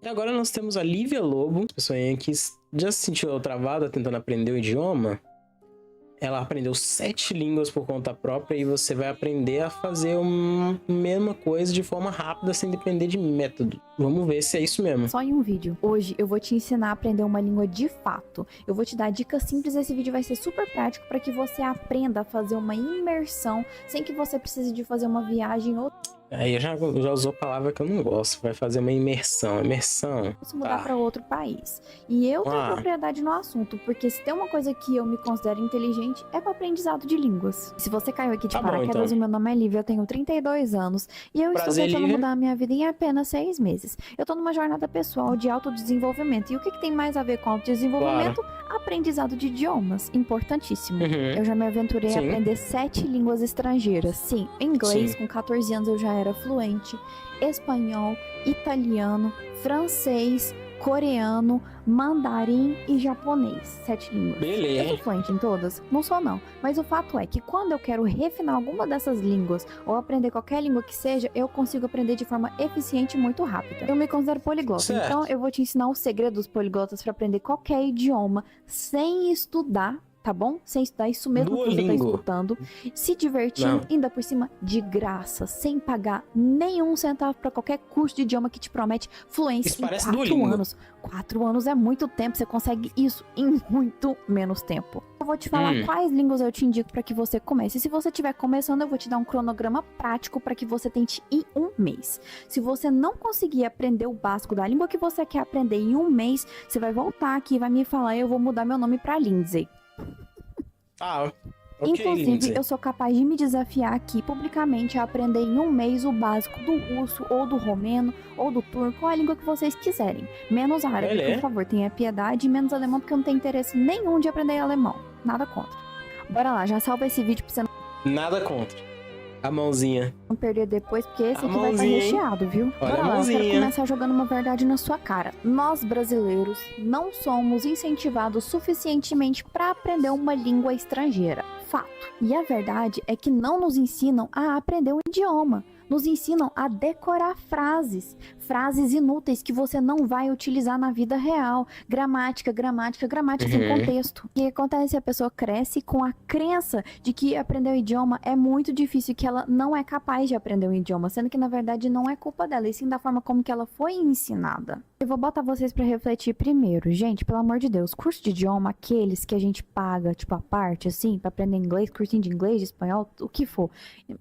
E agora nós temos a Lívia Lobo, pessoa que já se sentiu travada tentando aprender o idioma. Ela aprendeu 7 línguas por conta própria e você vai aprender a fazer a mesma coisa de forma rápida, sem depender de método. Vamos ver se é isso mesmo. Só em um vídeo. Hoje eu vou te ensinar a aprender uma língua de fato. Eu vou te dar dicas simples, esse vídeo vai ser super prático para que você aprenda a fazer uma imersão sem que você precise de fazer uma viagem ou Aí já usou palavra que eu não gosto. Vai fazer uma imersão. Imersão. se mudar para outro país. E eu tenho propriedade no assunto, porque se tem uma coisa que eu me considero inteligente, é para aprendizado de línguas. Se você caiu aqui de paraquedas, o meu nome é Lívia, eu tenho 32 anos e eu estou tentando mudar a minha vida em apenas 6 meses. Eu tô numa jornada pessoal de autodesenvolvimento. E o que tem mais a ver com autodesenvolvimento? Aprendizado de idiomas. Importantíssimo. Eu já me aventurei a aprender 7 línguas estrangeiras. Sim, inglês, com 14 anos eu já era fluente, espanhol, italiano, francês, coreano, mandarim e japonês. 7 línguas. Beleza. Eu sou fluente em todas? Não sou não. Mas o fato é que quando eu quero refinar alguma dessas línguas ou aprender qualquer língua que seja, eu consigo aprender de forma eficiente e muito rápida. Eu me considero poliglota, então eu vou te ensinar o segredo dos poliglotas para aprender qualquer idioma sem estudar. Tá bom? Sem estudar, isso mesmo que você tá escutando. Se divertindo, ainda por cima, de graça. Sem pagar nenhum centavo pra qualquer curso de idioma que te promete fluência em 4 anos. 4 anos é muito tempo, você consegue isso em muito menos tempo. Eu vou te falar quais línguas eu te indico pra que você comece. E se você estiver começando, eu vou te dar um cronograma prático pra que você tente em 1 mês. Se você não conseguir aprender o básico da língua que você quer aprender em 1 mês, você vai voltar aqui e vai me falar e eu vou mudar meu nome pra Lindsay. Inclusive, Lindsay, eu sou capaz de me desafiar aqui publicamente a aprender em 1 mês o básico do russo, ou do romeno, ou do turco, ou a língua que vocês quiserem. Menos árabe, por favor, tenha piedade, e menos alemão, porque eu não tenho interesse nenhum de aprender alemão. Nada contra. Bora lá, já salva esse vídeo pra você não... Nada contra. A mãozinha. Não perder depois, porque esse aqui vai estar recheado, viu? Bora lá, eu quero começar jogando uma verdade na sua cara. Nós, brasileiros, não somos incentivados suficientemente para aprender uma língua estrangeira. Fato. E a verdade é que não nos ensinam a aprender um idioma. Nos ensinam a decorar frases. Frases inúteis que você não vai utilizar na vida real. Gramática sem contexto. O que acontece? A pessoa cresce com a crença de que aprender um idioma é muito difícil, que ela não é capaz de aprender um idioma, sendo que na verdade não é culpa dela, e sim da forma como que ela foi ensinada. Eu vou botar vocês pra refletir primeiro. Gente, pelo amor de Deus, curso de idioma, aqueles que a gente paga, tipo, a parte, assim, pra aprender inglês, cursinho de inglês, de espanhol, o que for.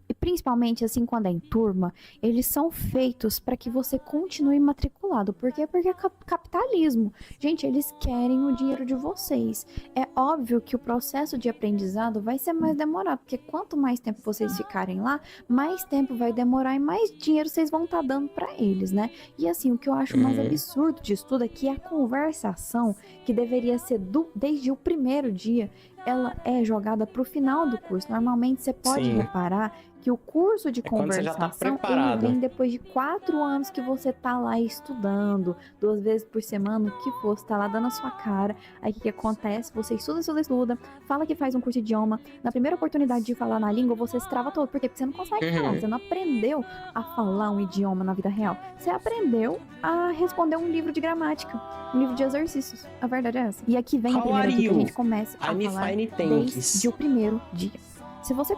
E principalmente, assim, quando é em turma, eles são feitos para que você continue matriculado. Por quê? Porque é capitalismo. Gente, eles querem o dinheiro de vocês. É óbvio que o processo de aprendizado vai ser mais demorado, porque quanto mais tempo vocês ficarem lá, mais tempo vai demorar e mais dinheiro vocês vão estar dando para eles, né? E assim, o que eu acho mais absurdo disso tudo é que a conversação, que deveria ser desde o primeiro dia, ela é jogada pro final do curso. Normalmente você pode reparar que o curso de conversação, ele vem depois de 4 anos que você tá lá estudando, 2 vezes por semana, o que for, você tá lá dando a sua cara. Aí o que acontece? Você estuda, fala que faz um curso de idioma, na primeira oportunidade de falar na língua, você se trava todo. Por quê? Porque você não consegue falar, você não aprendeu a falar um idioma na vida real. Você aprendeu a responder um livro de gramática, um livro de exercícios. A verdade é essa. E aqui vem a primeira dica que a gente começa a falar desde o primeiro dia. Se você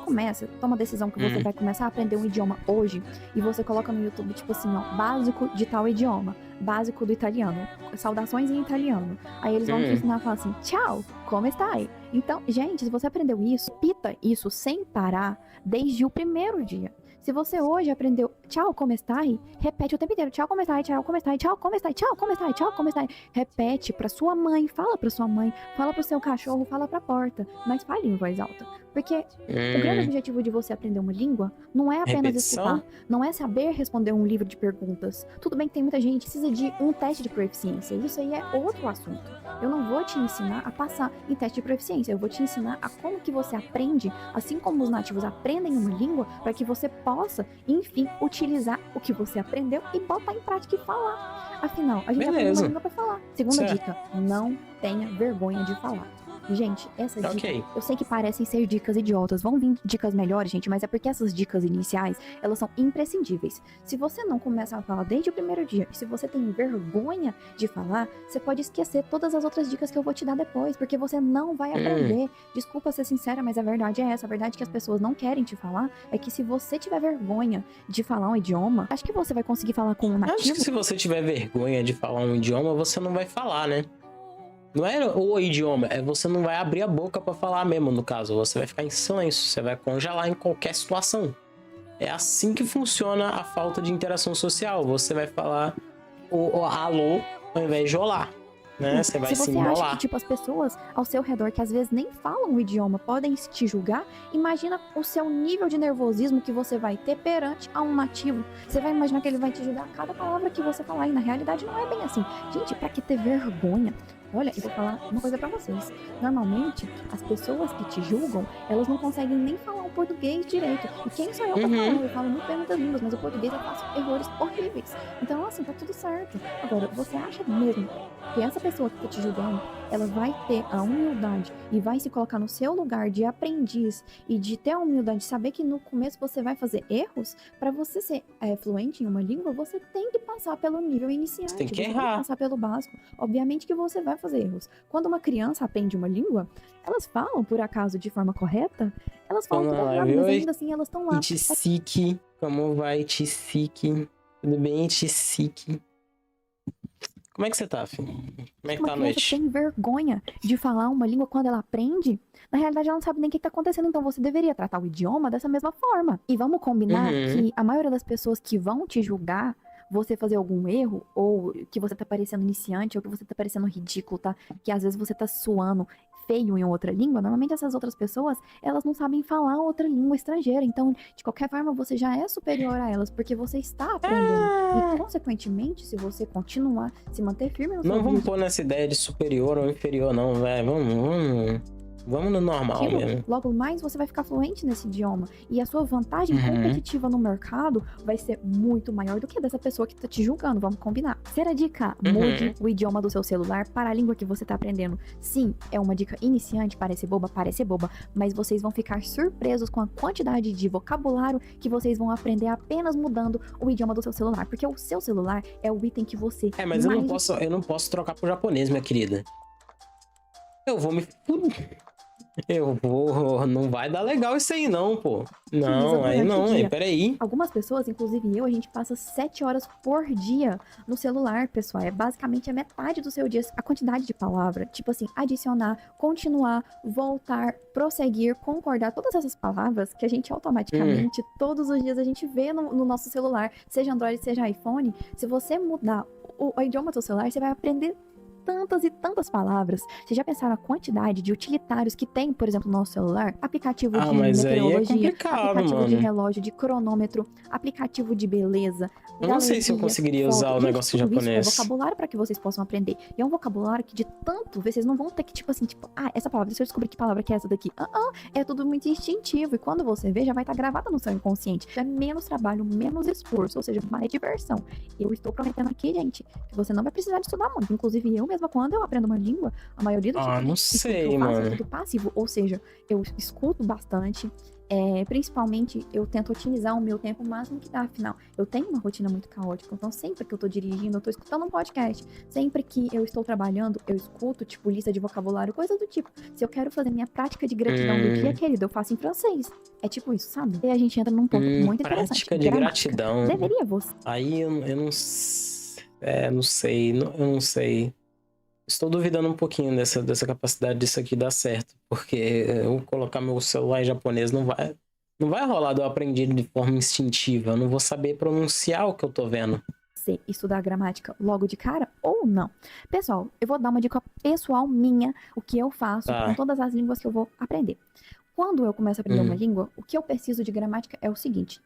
toma a decisão que você vai começar a aprender um idioma hoje, e você coloca no YouTube, tipo assim, ó, básico de tal idioma, básico do italiano, saudações em italiano. Aí eles vão te ensinar a falar assim, tchau, como está aí? Então, gente, se você aprendeu isso, repita isso sem parar desde o primeiro dia. Se você hoje aprendeu tchau, como está aí, repete o tempo inteiro, tchau, como está aí, tchau, como está aí, tchau, como está aí, tchau, como está aí, tchau, como está aí. Repete pra sua mãe, fala pra sua mãe, fala pro seu cachorro, fala pra porta, mas fale em voz alta. Porque o grande objetivo de você aprender uma língua não é apenas escutar, não é saber responder um livro de perguntas. Tudo bem que tem muita gente que precisa de um teste de proficiência, isso aí é outro assunto. Eu não vou te ensinar a passar em teste de proficiência, eu vou te ensinar a como que você aprende, assim como os nativos aprendem uma língua, para que você possa, enfim, utilizar o que você aprendeu e botar em prática e falar. Afinal, a gente aprende uma língua para falar. Segunda dica, não tenha vergonha de falar. Gente, essas dicas, eu sei que parecem ser dicas idiotas, vão vir dicas melhores, gente, mas é porque essas dicas iniciais, elas são imprescindíveis. Se você não começa a falar desde o primeiro dia, e se você tem vergonha de falar, você pode esquecer todas as outras dicas que eu vou te dar depois, porque você não vai aprender. Desculpa ser sincera, mas a verdade é essa. A verdade que as pessoas não querem te falar é que se você tiver vergonha de falar um idioma, acho que você vai conseguir falar com um nativo. Acho que se você tiver vergonha de falar um idioma, você não vai falar, né? Não é o idioma, é você não vai abrir a boca pra falar mesmo, no caso. Você vai ficar em silêncio, você vai congelar em qualquer situação. É assim que funciona a falta de interação social. Você vai falar o alô ao invés de olá, né? Você vai se embolar. Se você acha que, tipo, as pessoas ao seu redor, que às vezes nem falam o idioma, podem te julgar, imagina o seu nível de nervosismo que você vai ter perante a um nativo. Você vai imaginar que ele vai te julgar cada palavra que você falar, e na realidade não é bem assim. Gente, pra que ter vergonha? Olha, eu vou falar uma coisa pra vocês. Normalmente, as pessoas que te julgam, elas não conseguem nem falar o português direito. E quem sou eu pra falar? Eu falo muito bem muitas línguas, mas o português eu faço erros horríveis. Então, assim, tá tudo certo. Agora, você acha mesmo que essa pessoa que tá te julgando, ela vai ter a humildade e vai se colocar no seu lugar de aprendiz e de ter a humildade de saber que no começo você vai fazer erros? Pra você ser fluente em uma língua, você tem que passar pelo nível iniciante. Você tem que você errar. Tem que passar pelo básico. Obviamente que você vai fazer erros. Quando uma criança aprende uma língua, elas falam, por acaso, de forma correta? Elas falam tudo errado, mas ainda assim elas estão lá. Tissiki, como vai, Tissiki? Tudo bem, Tissiki? Como é que você tá, filho? Como é que tá a noite? Tem vergonha de falar uma língua quando ela aprende? Na realidade, ela não sabe nem o que tá acontecendo, então você deveria tratar o idioma dessa mesma forma. E vamos combinar que a maioria das pessoas que vão te julgar, você fazer algum erro, ou que você tá parecendo iniciante, ou que você tá parecendo ridículo, tá? Que às vezes você tá suando feio em outra língua, normalmente essas outras pessoas, elas não sabem falar outra língua estrangeira, então, de qualquer forma, você já é superior a elas, porque você está aprendendo. E, consequentemente, se você continuar, se manter firme no seu Não vamos pôr nessa ideia de superior ou inferior, não, velho. Vamos no normal mesmo. Logo mais você vai ficar fluente nesse idioma. E a sua vantagem competitiva no mercado vai ser muito maior do que a dessa pessoa que tá te julgando. Vamos combinar. Terceira dica: mude o idioma do seu celular para a língua que você tá aprendendo. Sim, é uma dica iniciante, parece boba, mas vocês vão ficar surpresos com a quantidade de vocabulário que vocês vão aprender apenas mudando o idioma do seu celular. Porque o seu celular é o item que você... mas eu não posso trocar pro japonês, minha querida. Eu vou me... Não vai dar legal isso aí não, pô. Não, aí não, peraí. Algumas pessoas, inclusive a gente passa 7 horas por dia no celular, pessoal. É basicamente a metade do seu dia, a quantidade de palavra. Tipo assim, adicionar, continuar, voltar, prosseguir, concordar. Todas essas palavras que a gente automaticamente, todos os dias a gente vê no nosso celular, seja Android, seja iPhone. Se você mudar o idioma do seu celular, você vai aprender tantas e tantas palavras. Vocês já pensaram a quantidade de utilitários que tem, por exemplo, no nosso celular? Aplicativo de meteorologia, aplicativo de relógio, de cronômetro, aplicativo de beleza. Eu não sei se eu conseguiria usar o negócio japonês. É vocabulário para que vocês possam aprender. E é um vocabulário que de tanto ver, vocês não vão ter que, essa palavra, deixa eu descobrir que palavra que é essa daqui. É tudo muito instintivo. E quando você vê, já vai estar gravada no seu inconsciente. É menos trabalho, menos esforço, ou seja, mais diversão. Eu estou prometendo aqui, gente, que você não vai precisar de estudar muito. Inclusive, eu mesma, quando eu aprendo uma língua, a maioria do não sei, mano. É tudo passivo, ou seja, eu escuto bastante. Principalmente, eu tento otimizar o meu tempo o máximo que dá, afinal, eu tenho uma rotina muito caótica, então sempre que eu tô dirigindo, eu tô escutando um podcast, sempre que eu estou trabalhando, eu escuto, tipo, lista de vocabulário, coisa do tipo. Se eu quero fazer minha prática de gratidão do dia, querido, eu faço em francês. É tipo isso, sabe? E a gente entra num ponto muito interessante. Prática de gratidão. Deveria você. Aí eu não sei, eu não sei. Estou duvidando um pouquinho dessa capacidade disso aqui dar certo. Porque eu colocar meu celular em japonês não vai rolar de eu aprender de forma instintiva. Eu não vou saber pronunciar o que eu tô vendo. Você estudar a gramática logo de cara ou não? Pessoal, eu vou dar uma dica pessoal minha, o que eu faço com todas as línguas que eu vou aprender. Quando eu começo a aprender uma língua, o que eu preciso de gramática é o seguinte.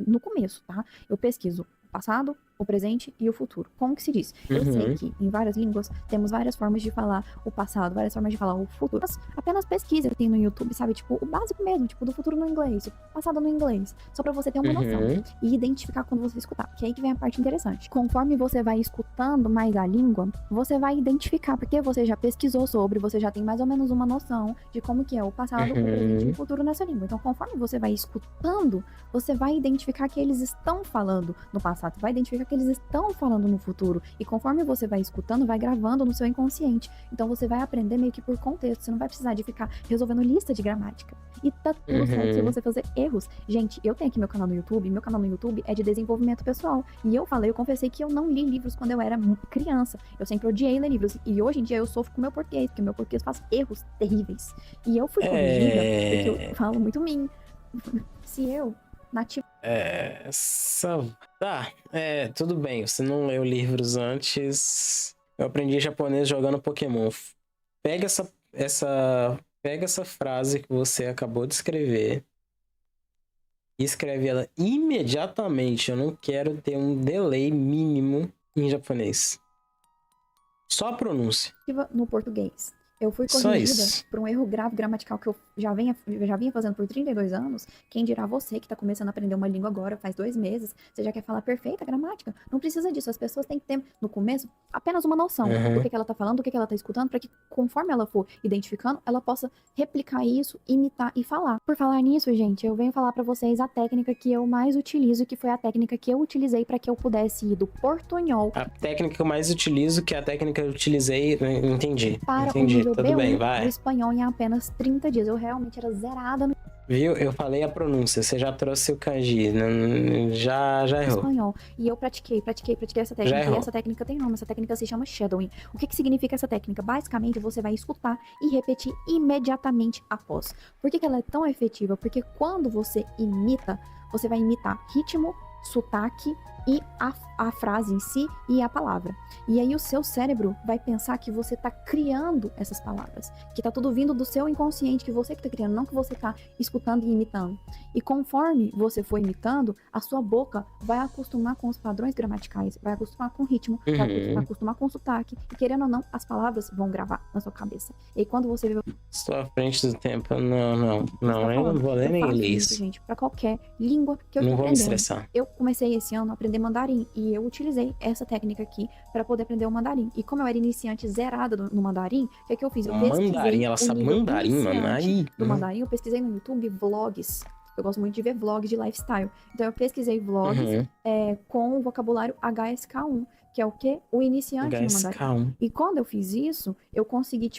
No começo, tá? Eu pesquiso o passado, o presente e o futuro. Como que se diz? Eu sei que em várias línguas temos várias formas de falar o passado, várias formas de falar o futuro. Mas apenas pesquisa que tem no YouTube, sabe? Tipo, o básico mesmo, tipo, do futuro no inglês, o passado no inglês. Só pra você ter uma noção. E identificar quando você escutar. Que é aí que vem a parte interessante. Conforme você vai escutando mais a língua, você vai identificar, porque você já pesquisou sobre, você já tem mais ou menos uma noção de como que é o passado, o presente e o futuro nessa língua. Então, conforme você vai escutando, você vai identificar que eles estão falando no passado, vai identificar que eles estão falando no futuro. E conforme você vai escutando, vai gravando no seu inconsciente. Então você vai aprender meio que por contexto. Você não vai precisar de ficar resolvendo lista de gramática. E tá tudo certo se você fazer erros. Gente, eu tenho aqui meu canal no YouTube. Meu canal no YouTube é de desenvolvimento pessoal. E eu confessei que eu não li livros quando eu era criança. Eu sempre odiei ler livros. E hoje em dia eu sofro com o meu português, porque meu português faz erros terríveis. E eu fui corrigida porque eu falo muito mim. Se eu nativo. Tudo bem, você não leu livros antes. Eu aprendi japonês jogando Pokémon. Pega essa frase que você acabou de escrever e escreve ela imediatamente. Eu não quero ter um delay mínimo em japonês. Só a pronúncia. No português. Eu fui corrigida por um erro grave gramatical que eu já vinha fazendo por 32 anos. Quem dirá você que tá começando a aprender uma língua agora, faz 2 meses, você já quer falar perfeita gramática? Não precisa disso. As pessoas têm que ter, no começo, apenas uma noção do que ela tá falando, do que ela tá escutando, para que conforme ela for identificando, ela possa replicar isso, imitar e falar. Por falar nisso, gente, eu venho falar para vocês a técnica que eu mais utilizo, que foi a técnica que eu utilizei para que eu pudesse ir do portunhol. A técnica que eu mais utilizo, que é a técnica que eu utilizei, entendi. Para o nível tudo bem, vai. Do espanhol em apenas 30 dias. Eu realmente era zerada no... Viu? Eu falei a pronúncia. Você já trouxe o kanji. Já errou. Espanhol. E eu pratiquei essa técnica. E essa técnica tem nome. Essa técnica se chama shadowing. O que significa essa técnica? Basicamente, você vai escutar e repetir imediatamente após. Por que ela é tão efetiva? Porque quando você imita, você vai imitar ritmo, sotaque e a frase em si e a palavra. E aí o seu cérebro vai pensar que você tá criando essas palavras, que tá tudo vindo do seu inconsciente, que você que tá criando, não que você tá escutando e imitando. E conforme você for imitando, a sua boca vai acostumar com os padrões gramaticais, vai acostumar com o ritmo, vai acostumar com o sotaque, e querendo ou não, as palavras vão gravar na sua cabeça. E aí quando você vê... Estou à frente do tempo. Não, eu não vou ler nem inglês. Gente, pra qualquer língua que eu não vou me estressar. Eu comecei esse ano a aprender mandarim, e eu utilizei essa técnica aqui para poder aprender o mandarim. E como eu era iniciante zerada no mandarim, o que eu fiz? Eu pesquisei mandarim, ela sabe mandarim, mano. Aí, do mandarim, eu pesquisei no YouTube vlogs. Eu gosto muito de ver vlogs de lifestyle. Então eu pesquisei vlogs com o vocabulário HSK1, que é o quê? O iniciante no mandarim. E quando eu fiz isso, eu consegui,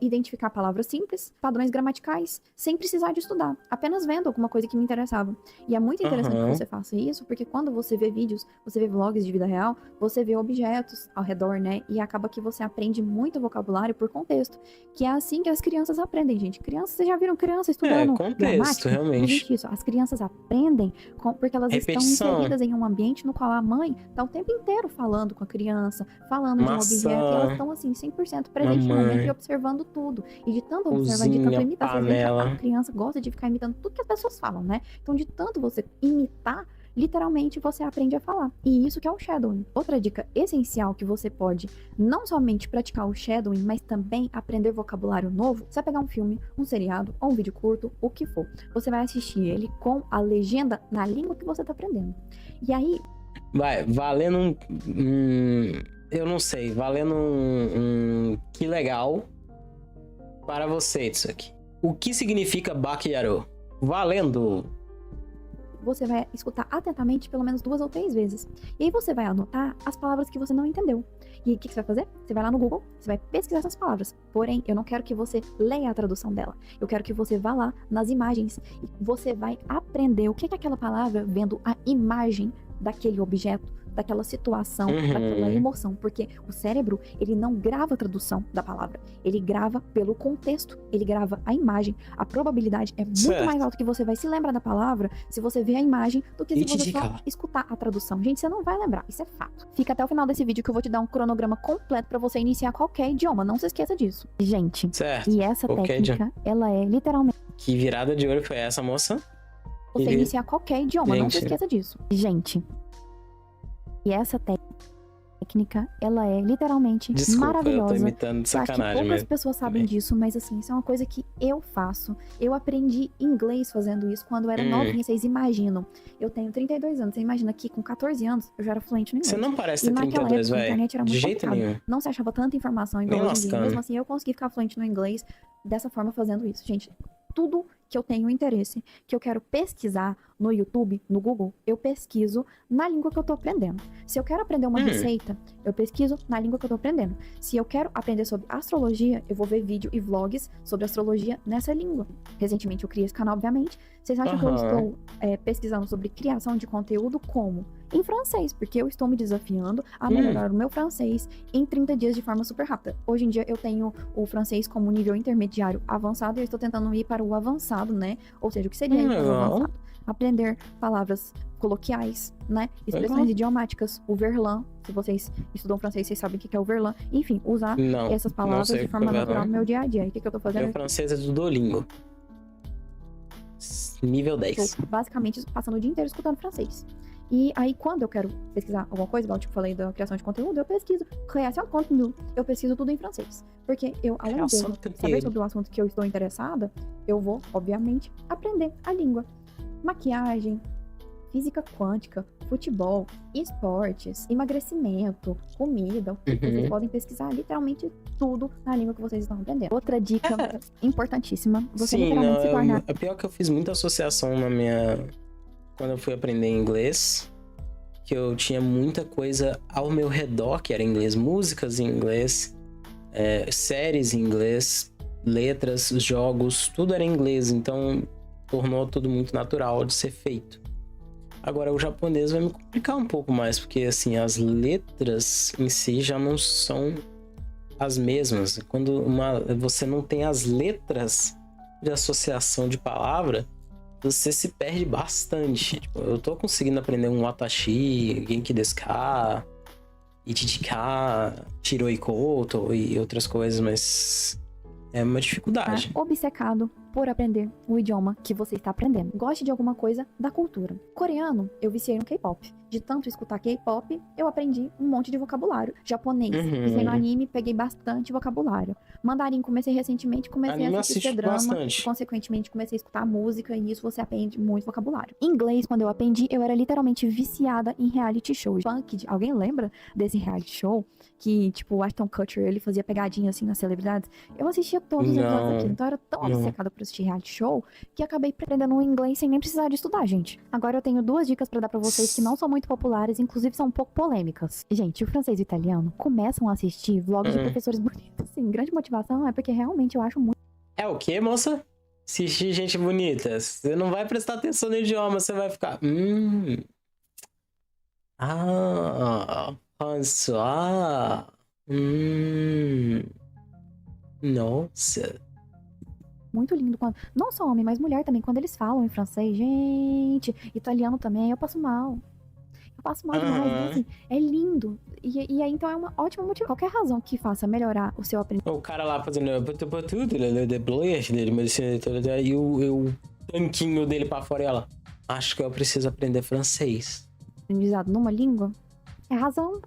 identificar palavras simples, padrões gramaticais, sem precisar de estudar. Apenas vendo alguma coisa que me interessava. E é muito interessante que você faça isso, porque quando você vê vídeos, você vê vlogs de vida real, você vê objetos ao redor, né? E acaba que você aprende muito vocabulário por contexto. Que é assim que as crianças aprendem, gente. Crianças, vocês já viram criança estudando contexto, realmente. Isso. As crianças aprendem porque elas estão inseridas em um ambiente no qual a mãe tá o tempo inteiro falando com a criança, falando de um objeto, e elas estão assim, 100% presentes no momento e observando tudo. E de tanto observar, de tanto imitar, a criança gosta de ficar imitando tudo que as pessoas falam, né? Então, de tanto você imitar, literalmente você aprende a falar. E isso que é o shadowing. Outra dica essencial que você pode não somente praticar o shadowing, mas também aprender vocabulário novo, você vai pegar um filme, um seriado ou um vídeo curto, o que for. Você vai assistir ele com a legenda na língua que você tá aprendendo. E aí... valendo eu não sei, valendo que legal para você isso aqui. O que significa Bakiyaru? Valendo! Você vai escutar atentamente pelo menos 2 ou 3 vezes. E aí você vai anotar as palavras que você não entendeu. E o que você vai fazer? Você vai lá no Google, você vai pesquisar essas palavras. Porém, eu não quero que você leia a tradução dela. Eu quero que você vá lá nas imagens e você vai aprender o que é aquela palavra vendo a imagem daquele objeto, daquela situação, daquela emoção, porque o cérebro, ele não grava a tradução da palavra, ele grava pelo contexto, ele grava a imagem. A probabilidade é muito mais alta que você vai se lembrar da palavra se você ver a imagem do que se você só escutar a tradução. Gente, você não vai lembrar, isso é fato. Fica até o final desse vídeo que eu vou te dar um cronograma completo pra você iniciar qualquer idioma, não se esqueça disso. Gente, e essa técnica, ela é literalmente... Que virada de olho foi essa, moça? Você iniciar qualquer idioma, não se esqueça disso. Gente... E essa técnica, ela é literalmente maravilhosa. Eu tô imitando de sacanagem, acho que poucas pessoas sabem disso, mas assim, isso é uma coisa que eu faço. Eu aprendi inglês fazendo isso quando eu era novinha, vocês imaginam. Eu tenho 32 anos, você imagina que com 14 anos eu já era fluente no inglês. Você não parece ter e 32, velho. A internet era de muito jeito complicada. nenhum. Não se achava tanta informação igual hoje em dia. Mesmo assim, eu consegui ficar fluente no inglês dessa forma fazendo isso. Gente, tudo que eu tenho interesse, que eu quero pesquisar no YouTube, no Google, eu pesquiso na língua que eu tô aprendendo. Se eu quero aprender uma receita, eu pesquiso na língua que eu tô aprendendo. Se eu quero aprender sobre astrologia, eu vou ver vídeo e vlogs sobre astrologia nessa língua. Recentemente eu criei esse canal, obviamente. Vocês acham que eu estou pesquisando sobre criação de conteúdo como? Em francês, porque eu estou me desafiando a melhorar o meu francês em 30 dias de forma super rápida. Hoje em dia eu tenho o francês como nível intermediário avançado e eu estou tentando ir para o avançado, né? Ou seja, o que seria o avançado? Aprender palavras coloquiais, né? Expressões idiomáticas, o verlan. Se vocês estudam francês, vocês sabem o que é o verlan. Enfim, usar essas palavras de forma natural no meu dia a dia. E o que eu tô fazendo? Meu francês é do Duolingo. Nível 10. Tô basicamente passando o dia inteiro escutando francês. E aí, quando eu quero pesquisar alguma coisa, igual tipo, falei da criação de conteúdo, eu pesquiso criação de conteúdo. Eu pesquiso tudo em francês. Porque eu, além de saber sobre o assunto que eu estou interessada, eu vou, obviamente, aprender a língua. Maquiagem, física quântica, futebol, esportes, emagrecimento, comida. Vocês podem pesquisar literalmente tudo na língua que vocês estão aprendendo. Outra dica importantíssima, você literalmente se tornar... É pior que eu fiz muita associação quando eu fui aprender inglês, que eu tinha muita coisa ao meu redor que era inglês, músicas em inglês, séries em inglês, letras, jogos, tudo era em inglês, então tornou tudo muito natural de ser feito. Agora o japonês vai me complicar um pouco mais, porque assim, as letras em si já não são as mesmas. Quando você não tem as letras de associação de palavra, você se perde bastante. Tipo, eu tô conseguindo aprender um watashi, genki desu ka, ichichika, shiroi koto e outras coisas, mas é uma dificuldade. Obcecado por aprender o idioma que você está aprendendo. Goste de alguma coisa da cultura. Coreano, eu viciei no K-pop. De tanto escutar K-pop, eu aprendi um monte de vocabulário. Japonês, viciei no anime, peguei bastante vocabulário. Mandarim, comecei recentemente, comecei a assistir drama, consequentemente comecei a escutar música e isso você aprende muito vocabulário. Inglês, quando eu aprendi, eu era literalmente viciada em reality show. Punked, alguém lembra desse reality show? Que, tipo, o Ashton Kutcher, ele fazia pegadinha, assim, nas celebridades. Eu assistia todos os episódios daquilo, então eu era tão obcecada por assistir reality show, que acabei aprendendo um inglês sem nem precisar de estudar, gente. Agora eu tenho 2 dicas pra dar pra vocês que não são muito populares, inclusive são um pouco polêmicas. Gente, o francês e o italiano começam a assistir vlogs de professores bonitos. Sim, grande motivação é porque realmente eu acho muito... É o quê, moça? Assistir gente bonita. Você não vai prestar atenção no idioma, você vai ficar... François. Nossa. Muito lindo quando... Não só homem, mas mulher também. Quando eles falam em francês, gente... Italiano também, eu passo mal. Eu passo mal demais, né? Assim, é lindo. E aí, então, é uma ótima motivação. Qualquer razão que faça melhorar o seu aprendizado. O cara lá fazendo... E o tanquinho dele pra fora e ela... Acho que eu preciso aprender francês. Aprendizado numa língua. É razão.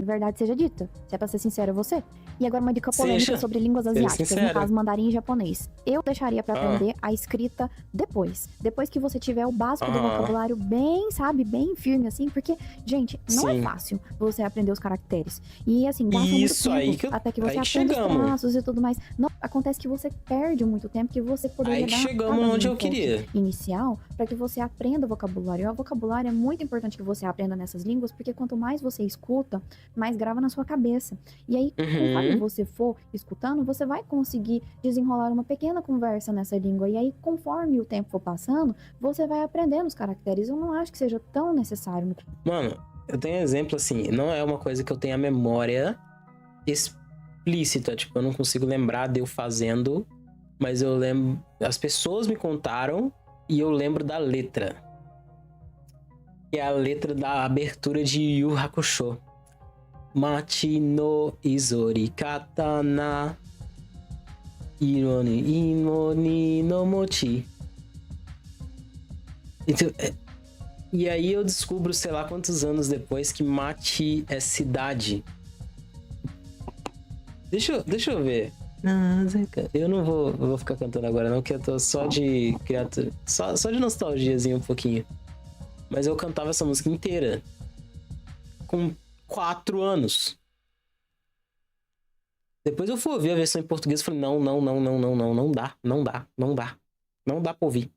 Verdade seja dita. Se é pra ser sincero, você. E agora uma dica polêmica sobre línguas asiáticas, no caso mandarim e japonês. Eu deixaria pra aprender a escrita depois. Depois que você tiver o básico do vocabulário bem, sabe, bem firme assim, porque, gente, não é fácil você aprender os caracteres. E assim, gasta muito tempo até que você aprenda os traços e tudo mais. Não, acontece que você perde muito tempo que você poderia dar chegamos onde eu queria. Inicial, para que você aprenda o vocabulário. O vocabulário é muito importante que você aprenda nessas línguas, porque quanto mais você escuta, mais grava na sua cabeça. E aí, conforme você for escutando, você vai conseguir desenrolar uma pequena conversa nessa língua. E aí, conforme o tempo for passando, você vai aprendendo os caracteres. Eu não acho que seja tão necessário. Mano, eu tenho exemplo assim, não é uma coisa que eu tenha memória explícita. Tipo, eu não consigo lembrar de eu fazendo, mas eu lembro... As pessoas me contaram e eu lembro da letra. Que é a letra da abertura de Yu Yu Hakusho. Machi no izori katana ironi inoni no mochi. Então, E aí eu descubro, sei lá quantos anos depois, que mate é cidade. Deixa eu ver. Eu não vou ficar cantando agora não, que eu tô só de criatura, só de nostalgiazinha um pouquinho. Mas eu cantava essa música inteira. Com 4 anos. Depois eu fui ouvir a versão em português e falei, não dá pra ouvir.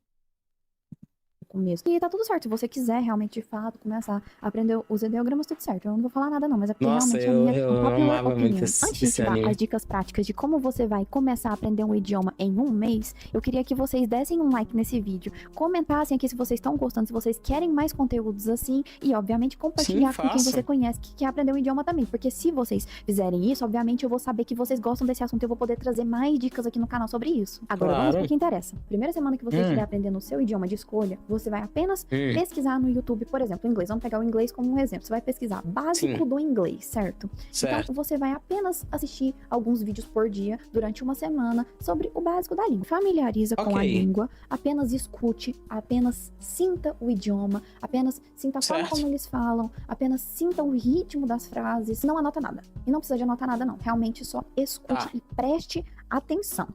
Começo. E tá tudo certo, se você quiser realmente, de fato, começar a aprender os ideogramas, tudo certo. Eu não vou falar nada não, mas é porque Nossa, realmente eu amava muito esse Antes de dar anime. as dicas práticas de como você vai começar a aprender um idioma em um mês, eu queria que vocês dessem um like nesse vídeo, comentassem aqui se vocês estão gostando, se vocês querem mais conteúdos assim, e obviamente compartilhar com quem você conhece que quer aprender um idioma também, porque se vocês fizerem isso, obviamente eu vou saber que vocês gostam desse assunto e eu vou poder trazer mais dicas aqui no canal sobre isso. Agora vamos pro que interessa. Primeira semana que você estiver aprendendo o seu idioma de escolha, você vai apenas pesquisar no YouTube, por exemplo, inglês. Vamos pegar o inglês como um exemplo. Você vai pesquisar básico do inglês, certo? Então, você vai apenas assistir alguns vídeos por dia durante uma semana sobre o básico da língua. Familiariza com a língua, apenas escute, apenas sinta o idioma, apenas sinta a forma como eles falam, apenas sinta o ritmo das frases. Não anota nada. E não precisa de anotar nada, não. Realmente só escute e preste atenção.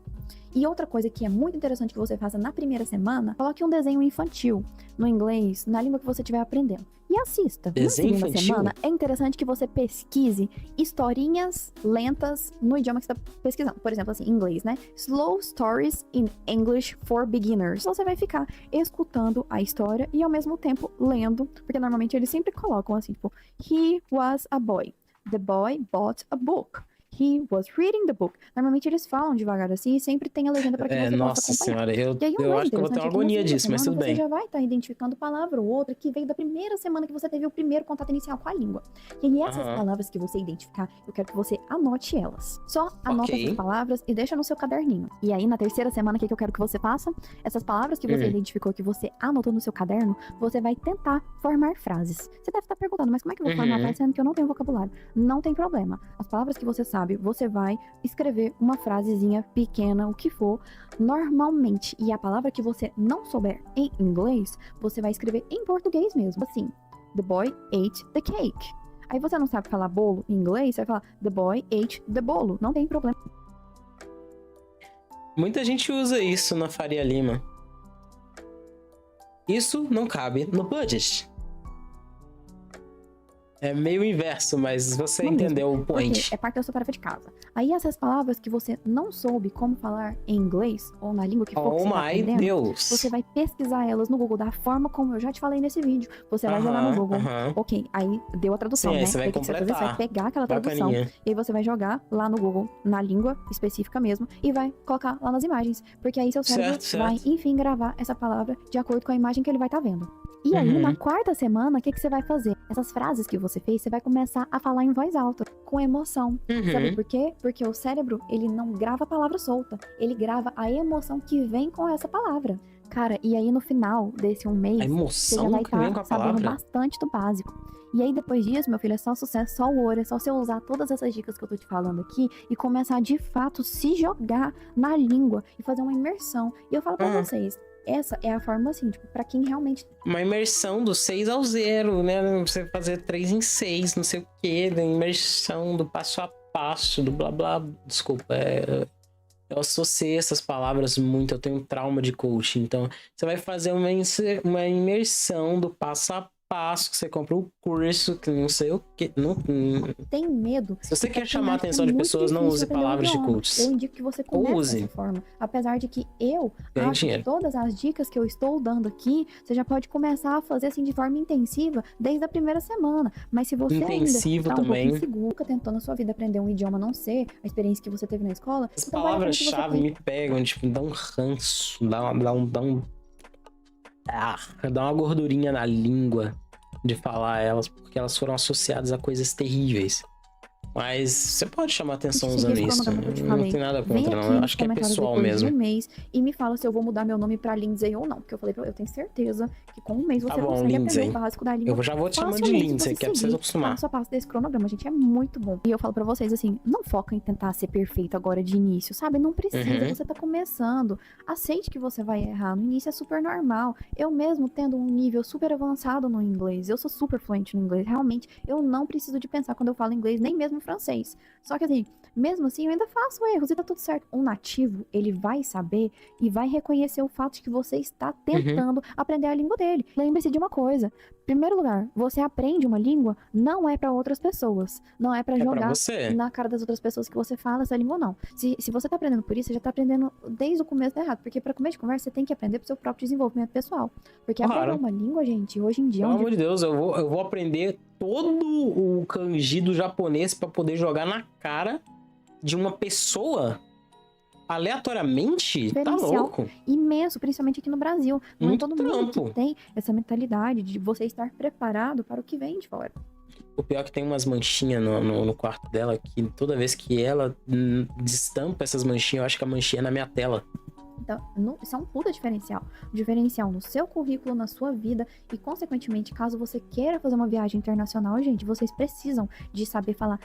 E outra coisa que é muito interessante que você faça na primeira semana, coloque um desenho infantil no inglês, na língua que você estiver aprendendo. E assista. Desenho na segunda infantil? semana, é interessante que você pesquise historinhas lentas no idioma que você está pesquisando. Por exemplo, assim, em inglês, né? Slow Stories in English for Beginners. Você vai ficar escutando a história e ao mesmo tempo lendo, porque normalmente eles sempre colocam assim, tipo, He was a boy. The boy bought a book. He was reading the book. Normalmente eles falam devagar assim e sempre tem a legenda para que você possa acompanhar. Nossa senhora, eu aí, acho que eu vou ter uma agonia disso, mas tudo bem. Você já vai estar identificando palavra ou outra que veio da primeira semana que você teve o primeiro contato inicial com a língua. E aí essas palavras que você identificar, eu quero que você anote elas. Só anota essas palavras e deixa no seu caderninho. E aí na terceira semana, o que eu quero que você faça? Essas palavras que você identificou, que você anotou no seu caderno, você vai tentar formar frases. Você deve estar perguntando, mas como é que eu vou formar frase sendo que eu não tenho vocabulário? Não tem problema. As palavras que você sabe, você vai escrever uma frasezinha pequena, o que for, normalmente. E a palavra que você não souber em inglês, você vai escrever em português mesmo. Assim, the boy ate the cake. Aí você não sabe falar bolo em inglês, você vai falar the boy ate the bolo. Não tem problema. Muita gente usa isso na Faria Lima. Isso não cabe no budget. É meio inverso, mas você entendeu o point. É parte da sua tarefa de casa. Aí essas palavras que você não soube como falar em inglês ou na língua que for que você tá aprendendo, você vai pesquisar elas no Google da forma como eu já te falei nesse vídeo. Você vai jogar no Google. Ok, aí deu a tradução, né? Você vai completar. Você vai pegar aquela tradução e aí você vai jogar lá no Google, na língua específica mesmo, e vai colocar lá nas imagens. Porque aí seu cérebro vai, enfim, gravar essa palavra de acordo com a imagem que ele vai estar vendo. E aí, na quarta semana, o que você vai fazer? Essas frases que você fez, você vai começar a falar em voz alta, com emoção. Sabe por quê? Porque o cérebro, ele não grava a palavra solta. Ele grava a emoção que vem com essa palavra. Cara, e aí no final desse um mês, você já vai estar sabendo bastante do básico. E aí depois disso, meu filho, é só sucesso, só ouro. É só você usar todas essas dicas que eu tô te falando aqui e começar de fato se jogar na língua e fazer uma imersão. E eu falo pra vocês, essa é a forma, assim, tipo, pra quem realmente... Uma imersão do 6 ao 0, né? Você fazer 3 em 6, não sei o quê. Da imersão, do passo a passo, do blá blá... Desculpa, eu associei essas palavras muito. Eu tenho um trauma de coaching. Então, você vai fazer uma imersão do passo a passo, que você compra um curso, que não sei o que. Não tem medo. Se você quer chamar a atenção de pessoas, não use palavras de coaches. Eu indico que você comece dessa forma. Apesar de que eu acho que todas as dicas que eu estou dando aqui, você já pode começar a fazer assim de forma intensiva desde a primeira semana. Mas se você ainda está um pouco inseguro, tentou na sua vida aprender um idioma, a não ser a experiência que você teve na escola... As palavras-chave me pegam, tipo, dá um ranço, dá uma gordurinha na língua de falar elas, porque elas foram associadas a coisas terríveis. Mas você pode chamar atenção usando isso. Não tem nada Vem contra, aqui não. Eu nos acho que é comentários pessoal depois de mesmo. um mês e me fala se eu vou mudar meu nome pra Lindsay ou não. Porque eu falei pra eu tenho certeza que com um mês você consegue aprender o básico da língua. Eu já vou te chamando de Lindsay, que é pra vocês acostumar. Passo a passo desse cronograma, gente, é muito bom. E eu falo pra vocês assim, não foca em tentar ser perfeito agora de início, sabe? Não precisa, você tá começando. Aceite que você vai errar. No início é super normal. Eu mesmo tendo um nível super avançado no inglês, eu sou super fluente no inglês, realmente, eu não preciso de pensar quando eu falo inglês, nem mesmo francês. Só que assim, mesmo assim, eu ainda faço erros e tá tudo certo. Um nativo, ele vai saber e vai reconhecer o fato de que você está tentando aprender a língua dele. Lembre-se de uma coisa. Em primeiro lugar, você aprende uma língua, não é pra outras pessoas. Não é pra jogar na cara das outras pessoas que você fala essa língua, não. Se você tá aprendendo por isso, você já tá aprendendo desde o começo errado. Porque pra começo de conversa, você tem que aprender pro seu próprio desenvolvimento pessoal. Porque aprender uma língua, gente, hoje em dia... Pelo amor de Deus, eu vou aprender todo o kanji do japonês pra poder jogar na cara de uma pessoa aleatoriamente. Tá louco? Imenso, principalmente aqui no Brasil. Não muito é todo mundo que tem essa mentalidade de você estar preparado para o que vem de fora. O pior é que tem umas manchinhas no quarto dela que toda vez que ela destampa essas manchinhas, eu acho que a manchinha é na minha tela. Então, isso é um puta diferencial. Um diferencial no seu currículo, na sua vida e, consequentemente, caso você queira fazer uma viagem internacional, gente, vocês precisam de saber falar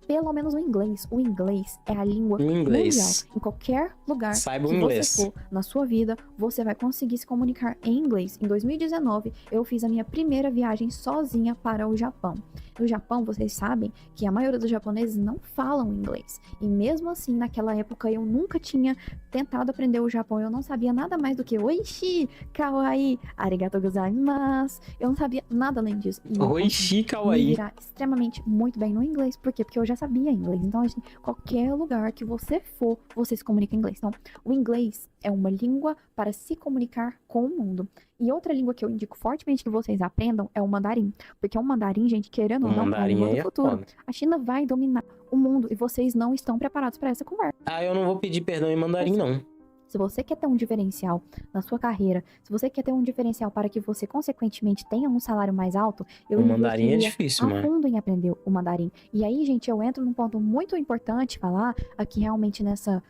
pelo menos o inglês. O inglês é a língua mundial. Em qualquer lugar que você for na sua vida, você vai conseguir se comunicar em inglês. Em 2019, eu fiz a minha primeira viagem sozinha para o Japão. No Japão, vocês sabem que a maioria dos japoneses não falam inglês. E mesmo assim, naquela época, eu nunca tinha tentado aprender o Japão. Eu não sabia nada mais do que oishi, kawaii, arigato gozaimasu. Eu não sabia nada além disso. E oishi, kawaii. Me virar extremamente muito bem no inglês. Por quê? Porque eu já sabia inglês. Então, assim, qualquer lugar que você for, você se comunica em inglês. Então, o inglês é uma língua para se comunicar com o mundo. E outra língua que eu indico fortemente que vocês aprendam é o mandarim. Porque o mandarim, gente, querendo ou não, é a língua do futuro. A China vai dominar o mundo e vocês não estão preparados para essa conversa. Eu não vou pedir perdão em mandarim, não. Se você quer ter um diferencial na sua carreira, se você quer ter um diferencial para que você, consequentemente, tenha um salário mais alto, o mandarim é difícil, mano. Fundo em aprender o mandarim. E aí, gente, eu entro num ponto muito importante falar aqui realmente nessa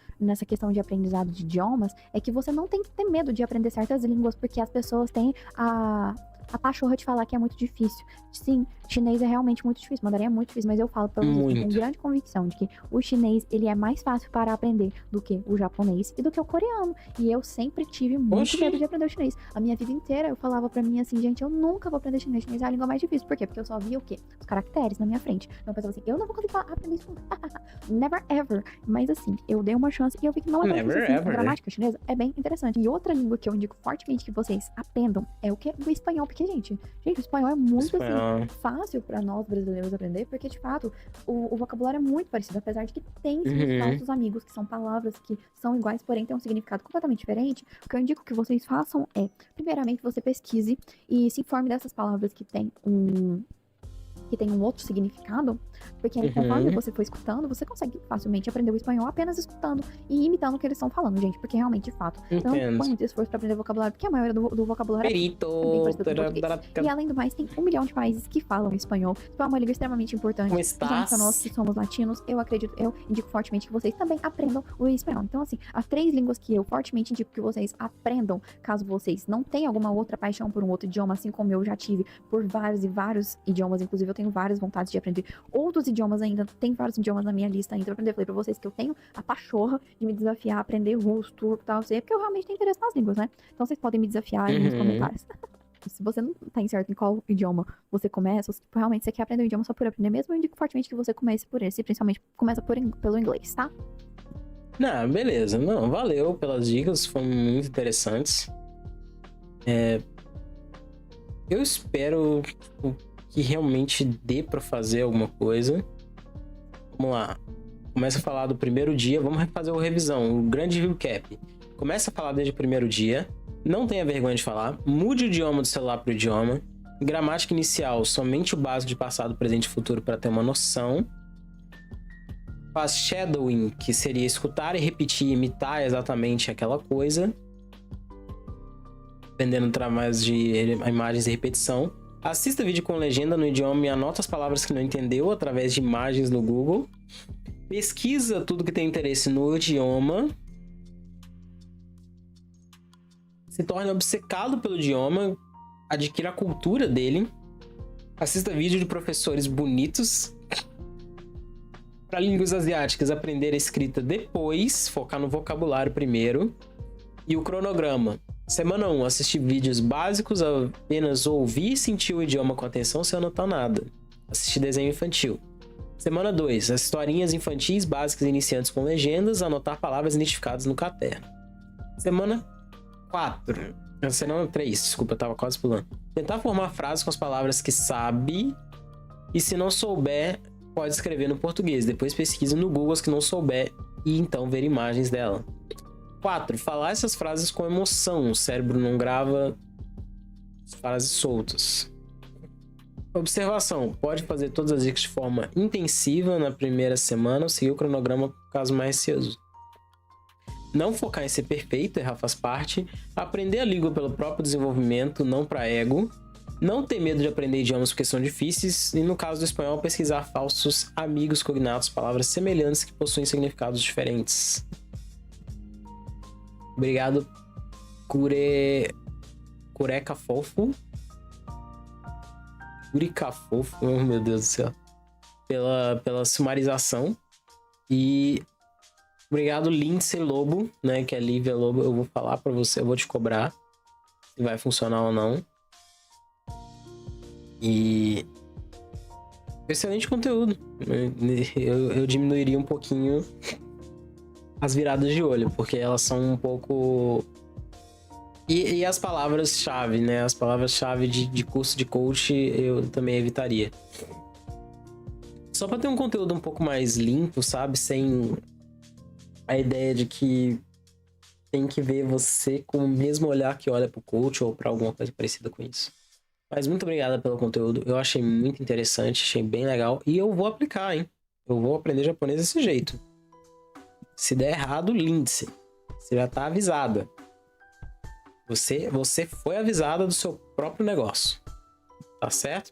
questão de aprendizado de idiomas, é que você não tem que ter medo de aprender certas línguas, porque as pessoas têm a pachorra de falar que é muito difícil. Sim, chinês é realmente muito difícil, mandarim é muito difícil, mas eu falo pra vocês com grande convicção de que o chinês, ele é mais fácil para aprender do que o japonês e do que o coreano. E eu sempre tive muito medo de aprender o chinês. A minha vida inteira eu falava pra mim assim, gente, eu nunca vou aprender chinês. Chinês é a língua mais difícil. Por quê? Porque eu só via o quê? Os caracteres na minha frente. Então eu pensava assim, eu não vou conseguir aprender isso. Never ever. Mas assim, eu dei uma chance e eu vi que não é tão difícil. A gramática chinesa é bem interessante. E outra língua que eu indico fortemente que vocês aprendam é o quê? O espanhol. Porque, gente, o espanhol é muito assim, fácil pra nós brasileiros aprender, porque de fato o vocabulário é muito parecido, apesar de que tem sim, nossos amigos, que são palavras que são iguais, porém tem um significado completamente diferente. O que eu indico que vocês façam é, primeiramente, você pesquise e se informe dessas palavras que tem um outro significado, porque aí conforme você for escutando, você consegue facilmente aprender o espanhol apenas escutando e imitando o que eles estão falando, gente, porque realmente, de fato, não põe muito esforço pra aprender vocabulário, porque a maioria do vocabulário é bem parecido com o português. E além do mais, tem 1 milhão de países que falam espanhol, então é uma língua extremamente importante. Principalmente pra nós que somos latinos, eu indico fortemente que vocês também aprendam o espanhol. Então, assim, as 3 línguas que eu fortemente indico que vocês aprendam, caso vocês não tenham alguma outra paixão por um outro idioma, assim como eu já tive por vários e vários idiomas, inclusive eu tenho várias vontades de aprender outros idiomas ainda, tem vários idiomas na minha lista ainda pra aprender. Eu falei pra vocês que eu tenho a pachorra de me desafiar a aprender russo, turco e tal, porque eu realmente tenho interesse nas línguas, né? Então vocês podem me desafiar aí nos comentários. Se você não tá certo em qual idioma você começa, ou se realmente você quer aprender um idioma só por aprender mesmo, eu indico fortemente que você comece por esse, principalmente começa pelo inglês, tá? Não, beleza. Não, valeu pelas dicas, foram muito interessantes. Eu espero que realmente dê pra fazer alguma coisa. Vamos lá. Começa a falar do primeiro dia. Vamos fazer uma revisão, um grande recap. Começa a falar desde o primeiro dia. Não tenha vergonha de falar. Mude o idioma do celular pro idioma. Gramática inicial, somente o básico de passado, presente e futuro para ter uma noção. Faz shadowing, que seria escutar e repetir, imitar exatamente aquela coisa. Dependendo do trabalho de imagens e repetição. Assista vídeo com legenda no idioma e anota as palavras que não entendeu através de imagens no Google. Pesquisa tudo que tem interesse no idioma. Se torne obcecado pelo idioma. Adquira a cultura dele. Assista vídeo de professores bonitos. Para línguas asiáticas, aprender a escrita depois. Focar no vocabulário primeiro. E o cronograma. Semana 1, assistir vídeos básicos, apenas ouvir e sentir o idioma com atenção sem anotar nada. Assistir desenho infantil. Semana 2, as historinhas infantis básicas iniciantes com legendas, anotar palavras identificadas no caderno. Semana 4. Semana 3, desculpa, eu tava quase pulando. Tentar formar frases com as palavras que sabe e se não souber, pode escrever no português. Depois pesquisa no Google as que não souber e então ver imagens dela. 4. Falar essas frases com emoção. O cérebro não grava as frases soltas. Observação. Pode fazer todas as dicas de forma intensiva na primeira semana ou seguir o cronograma caso mais receoso. Não focar em ser perfeito, errar faz parte. Aprender a língua pelo próprio desenvolvimento, não para ego. Não ter medo de aprender idiomas porque são difíceis. E no caso do espanhol, pesquisar falsos amigos cognatos, palavras semelhantes que possuem significados diferentes. Obrigado, Cureca Fofo. Curica Fofo, oh meu Deus do céu. Pela sumarização. E obrigado, Lindsay Lobo, né? Que é Lívia Lobo. Eu vou falar pra você, eu vou te cobrar se vai funcionar ou não. E excelente conteúdo. Eu diminuiria um pouquinho as viradas de olho, porque elas são um pouco... E as palavras-chave, né? As palavras-chave de curso de coach eu também evitaria. Só pra ter um conteúdo um pouco mais limpo, sabe? Sem a ideia de que tem que ver você com o mesmo olhar que olha pro coach ou pra alguma coisa parecida com isso. Mas muito obrigado pelo conteúdo. Eu achei muito interessante, achei bem legal. E eu vou aplicar, hein? Eu vou aprender japonês desse jeito. Se der errado, Lindsay, você já tá avisada. Você foi avisada do seu próprio negócio. Tá certo?